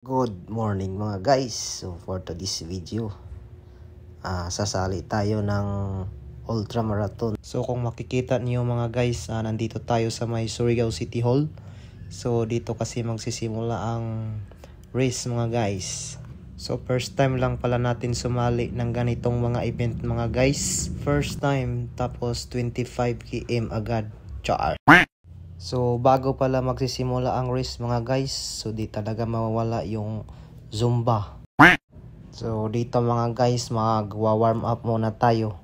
Good morning mga guys. So for today's video, sasali tayo ng ultra marathon. So kung makikita niyo mga guys, nandito tayo sa may Surigao City Hall. So dito kasi magsisimula ang race mga guys. So first time lang pala natin sumali ng ganitong mga event mga guys. First time, tapos 25 km agad. Char. So bago pala magsisimula ang race mga guys, so di talaga mawawala yung Zumba. So dito mga guys, magwa-warm up muna tayo.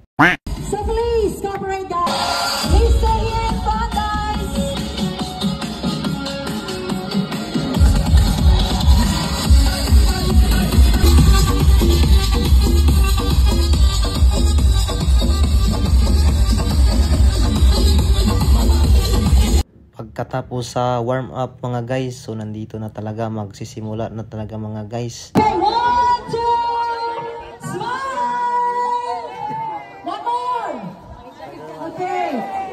So please, cooperate guys. Please stay here in front guys. Pagkatapos sa warm up mga guys, so nandito na talaga, magsisimula na talaga mga guys. Okay, 1, 2, smile! One more! Okay,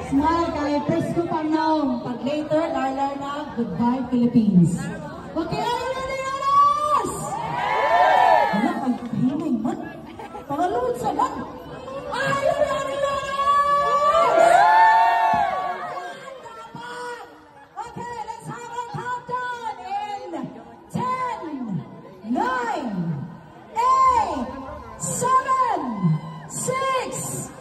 smile kay presko pang naong. Pag later, larlar na, goodbye Philippines. Okay, are you ready, Anas? Ano, pagkahinay man. Pangalawad sa man. Are you ready, Anas? Okay, let's have a countdown in 10, 9, 8, 7, 6,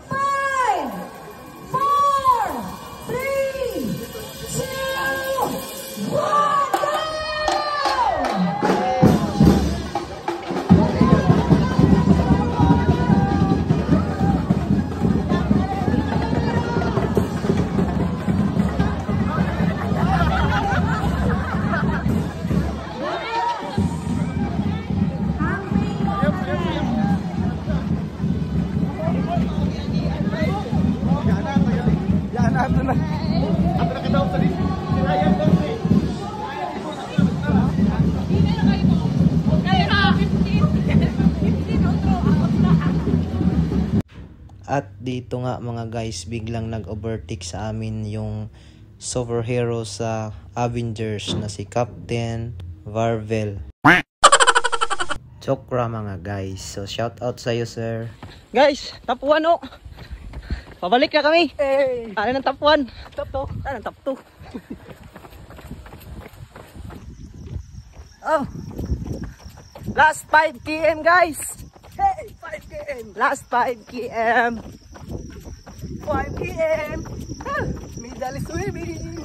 5, 4, 3, 2, 1, go! At dito nga mga guys, biglang nag-overtake sa amin yung superhero sa Avengers na si Captain Marvel. Chokra mga guys. So shout out sa iyo sir. Guys, top 1 oh. Pabalik na kami. Hey. Ano ng top 1? Top 2. Ano ng top 2? Oh. Last 5 km guys. Hey, 5 km. Last 5 km. 5 km. Medal swimming.